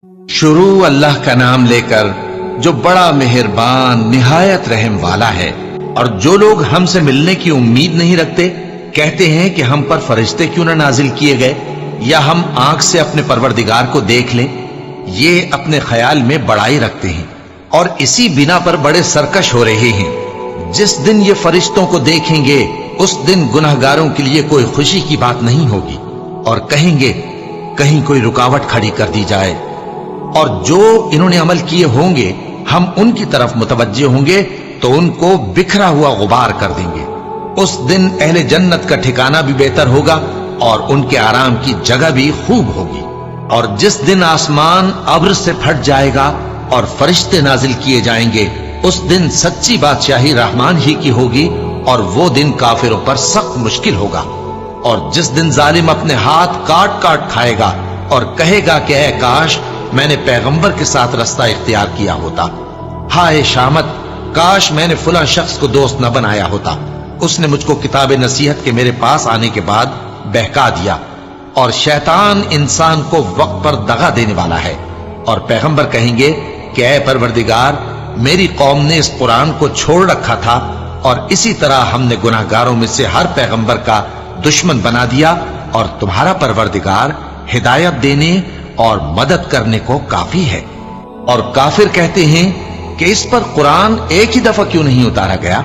शुरू अल्लाह का नाम लेकर जो बड़ा मेहरबान निहायत रहम वाला है। और जो लोग हमसे मिलने की उम्मीद नहीं रखते, कहते हैं कि हम पर फरिश्ते क्यों न नाजिल किए गए, या हम आंख से अपने परवरदिगार को देख लें। ये अपने ख्याल में बड़ाई रखते हैं और इसी बिना पर बड़े सरकश हो रहे हैं। जिस दिन ये फरिश्तों को देखेंगे उस दिन गुनहगारों के लिए कोई खुशी की बात नहीं होगी और कहेंगे कहीं कोई रुकावट खड़ी कर दी जाए। और जो इन्होंने अमल किए होंगे हम उनकी तरफ मुतवज्जे होंगे तो उनको बिखरा हुआ गुबार कर देंगे। उस दिन अहले जन्नत का ठिकाना भी बेहतर होगा और उनके आराम की जगह भी खूब होगी। और जिस दिन आसमान अब्र से फट जाएगा और फरिश्ते नाजिल किए जाएंगे, उस दिन सच्ची बादशाही रहमान ही की होगी और वो दिन काफिरों पर सख्त मुश्किल होगा। और जिस दिन जालिम अपने हाथ काट काट खाएगा और कहेगा कि ऐ काश मैंने पैगंबर के साथ रास्ता इख्तियार किया होता, हाय शामत, काश मैंने फुला शख्स को दोस्त न बनाया होता, उसने मुझको किताब नसीहत के मेरे पास आने के बाद बहका दिया। और शैतान इंसान को वक्त पर दगा देने वाला है। और पैगंबर कहेंगे कि ऐ परवरदिगार, मेरी कौम ने इस कुरान को छोड़ रखा था और इसी तरह हमने गुनाहगारों में से हर पैगंबर का दुश्मन बना दिया, और तुम्हारा परवरदिगार हिदायत देने और मदद करने को काफी है। और काफिर कहते हैं कि इस पर कुरान एक ही दफा क्यों नहीं उतारा गया।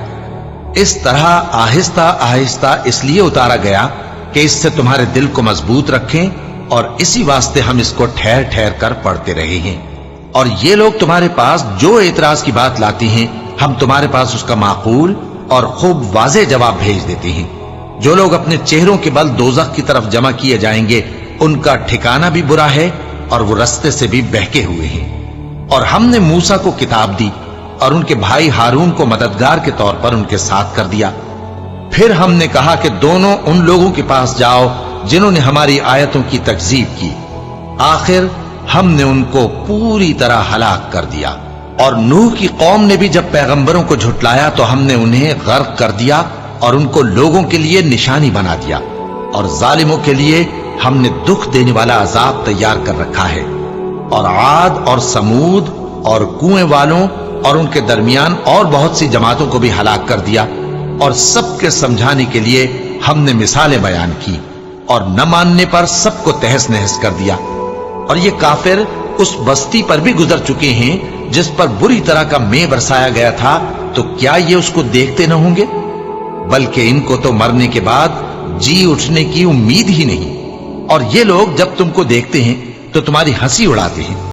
इस तरह आहिस्ता आहिस्ता इसलिए उतारा गया कि इससे तुम्हारे दिल को मजबूत रखें, और इसी वास्ते हम इसको ठहर ठहर कर पढ़ते रहे हैं। और ये लोग तुम्हारे पास जो एतराज की बात लाती हैं, हम तुम्हारे पास उसका माकूल और खूब वाज़ेह जवाब भेज देते हैं। जो लोग अपने चेहरों के बल दोज़ख की तरफ जमा किए जाएंगे, उनका ठिकाना भी बुरा है और वो रास्ते से भी बहके हुए हैं। और हमने मूसा को किताब दी और उनके भाई हारून को मददगार के तौर पर उनके साथ कर दिया। फिर हमने कहा कि दोनों उन लोगों के पास जाओ जिन्होंने हमारी आयतों की तकज़ीब की। आखिर हमने उनको पूरी तरह हलाक कर दिया। और नूह की कौम ने भी जब पैगंबरों को झुटलाया तो हमने उन्हें गर्क कर दिया और उनको लोगों के लिए निशानी बना दिया। और जालिमों के लिए हमने दुख देने वाला अजाब तैयार कर रखा है। और आद और समूद और कुएं वालों और उनके दरमियान और बहुत सी जमातों को भी हलाक कर दिया। और सबके समझाने के लिए हमने मिसालें बयान की, और न मानने पर सबको तहस नहस कर दिया। और ये काफिर उस बस्ती पर भी गुजर चुके हैं जिस पर बुरी तरह का मेह बरसाया गया था, तो क्या ये उसको देखते न होंगे? बल्कि इनको तो मरने के बाद जी उठने की उम्मीद ही नहीं। और ये लोग जब तुमको देखते हैं तो तुम्हारी हंसी उड़ाते हैं।